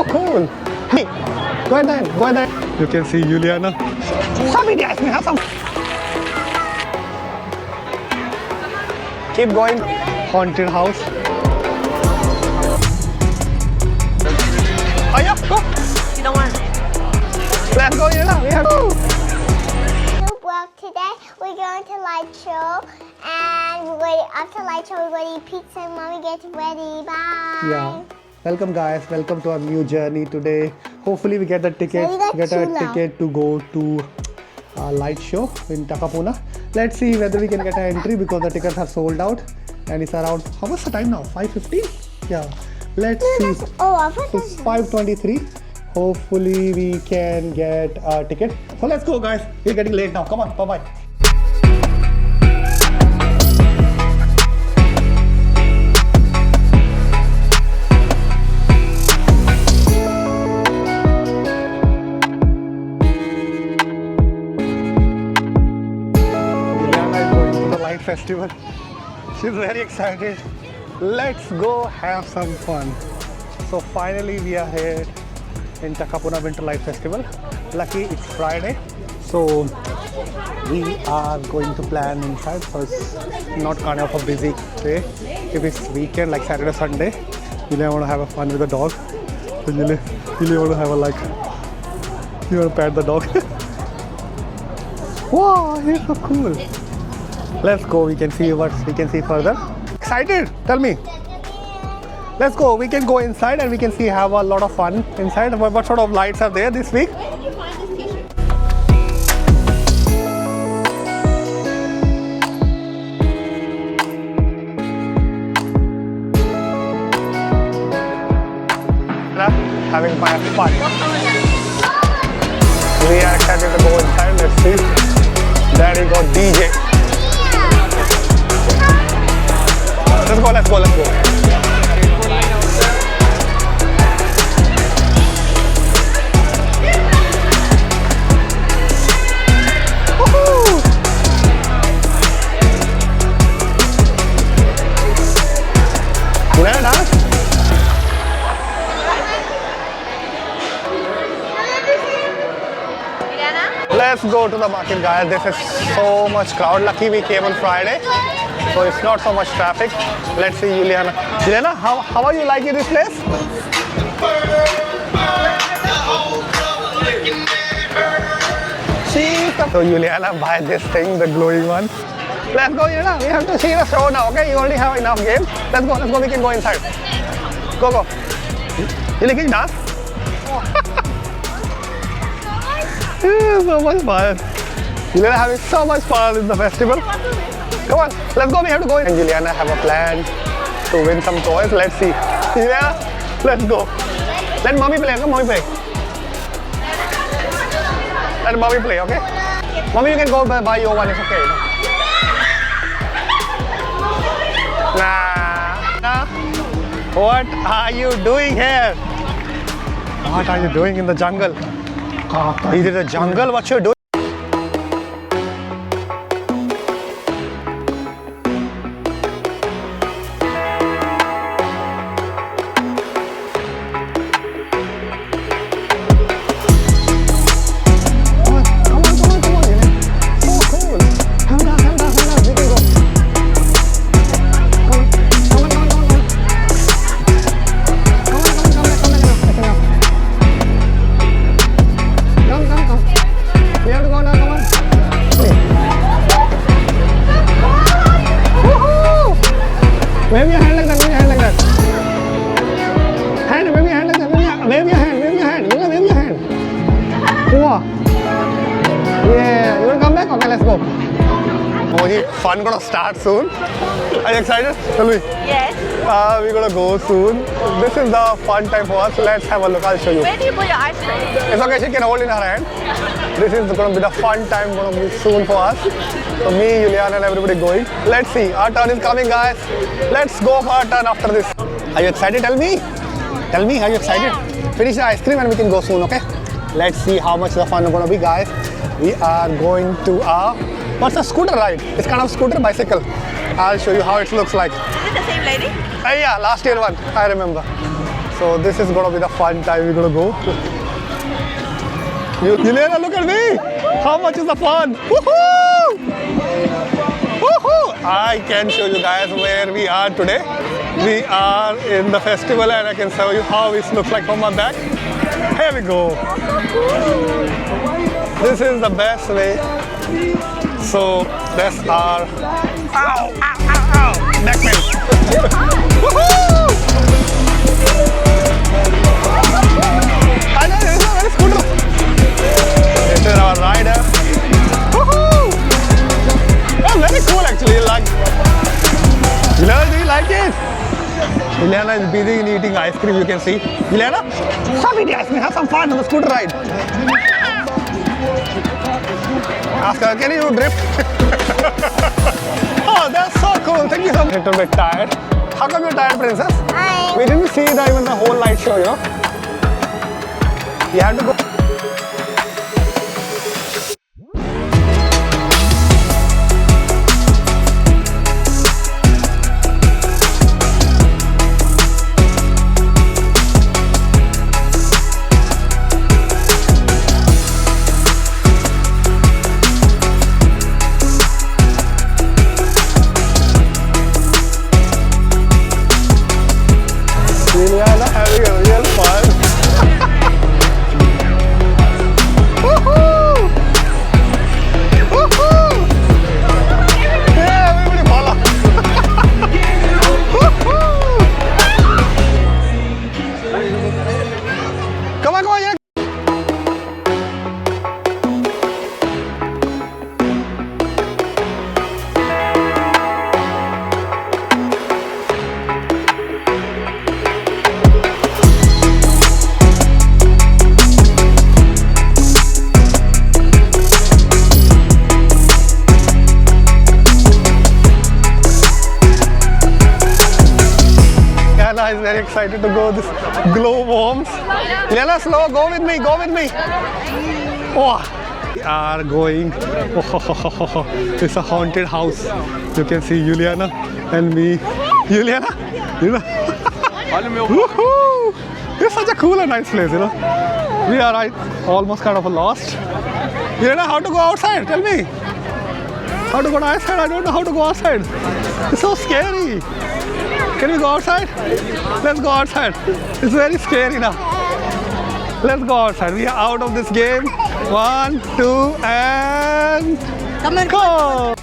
Oh, cool. Hey, go ahead. You can see Juliana. Somebody guys, we have some. Keep going. Haunted house. Oh yeah, go. You don't want it. Let's go, Juliana. We have to. Well, today we're going to light show, and after light show we're going to eat pizza and mommy gets ready. Bye. Yeah. Welcome guys. Welcome to our new journey today. Hopefully we get the ticket. To go to a light show in Takapuna. Let's see whether we can get an entry because the tickets are sold out, and it's around, how much the time now? 5:50. Yeah. Let's see. It's 5:23. Hopefully we can get a ticket. So let's go guys. We're getting late now. Come on. Bye bye. Festival. She's very excited. Let's go have some fun. So finally we are here in Takapuna Winter Light Festival. Lucky it's Friday, so we are going to plan inside. So it's not kind of a busy day. If it's weekend like Saturday, Sunday, you want to have a fun with the dog. So you want to have a you want to pet the dog. Wow, he's so cool. Let's go, we can see what we can see further. Excited? Tell me. Let's go, we can go inside and we can see have a lot of fun inside. What sort of lights are there this week? Where did you find this t-shirt? Having fun. We are excited to go inside, let's see. Daddy got DJ. Let's go. Woohoo! You wanna dance? Let's go to the market, guys. This is so much crowd. Lucky we came on Friday, so it's not so much traffic. Let's see Juliana. Juliana, how are you liking this place? So Juliana buy this thing, the glowing one. Let's go, Juliana. We have to see the show now, okay? You already have enough game. Let's go. We can go inside. Go. You like it dance? So much fun. Juliana having so much fun in the festival. Come on, let's go. We have to go. And Juliana have a plan to win some toys. Let's see. Juliana, let's go. Let mommy play. Come, mommy play. Let mommy play, okay? Mommy, you can go buy your one. It's okay. Nah. What are you doing here? What are you doing in the jungle? Is it a jungle? What you're doing? Wave your hand like that, wave your hand like that. Wave your hand. Wow. Yeah, you want to come back? Okay, let's go. Oh, the fun gonna start soon. Are you excited? Tell me. Yes. We're gonna go soon. This is the fun time for us. Let's have a look. I'll show you. Where do you put your ice cream? It's okay, she can hold in her hand. This is gonna be the fun time gonna be soon for us. So me, Juliana and everybody going. Let's see. Our turn is coming, guys. Let's go for our turn after this. Are you excited? Tell me, are you excited? Yeah. Finish the ice cream and we can go soon, okay? Let's see how much the fun is gonna be, guys. We are going to what's a scooter ride? It's kind of scooter bicycle. I'll show you how it looks like. Is it the same lady? Yeah, last year one, I remember. So this is gonna be the fun time we're gonna go. Yelena, look at me! How much is the fun? Woohoo! Woohoo! I can show you guys where we are today. We are in the festival and I can show you how it looks like from my back. Here we go. This is the best way. So that's our neck pain. Woohoo! I know this is a very scooter. This is our rider. Woohoo! Yeah, very cool actually. Like, Ilana, do you like it? Ilana is busy in eating ice cream. You can see. Ilana, stop eating ice cream. Have some fun on the scooter ride. Ask her, can you drift? Oh, that's so cool. Thank you so much. A little bit tired. How come you're tired, princess? We didn't see even the whole light show, you know. We had to go. Juliana having a real fun. Woohoo! Woohoo! Yeah, everybody follow. Woohoo! Come on, yeah. Anna is very excited to go this glow worms. Lena, slow, go with me, go with me. Oh, we are going. Oh, it's a haunted house. You can see Juliana and me. Juliana? Woohoo! It's such a cool and nice place, you know. We are almost kind of lost. Juliana, how to go outside? Tell me. How to go outside? I don't know how to go outside. It's so scary. Can we go outside? Let's go outside. It's very scary now. Let's go outside. We are out of this game. 1, 2, and go!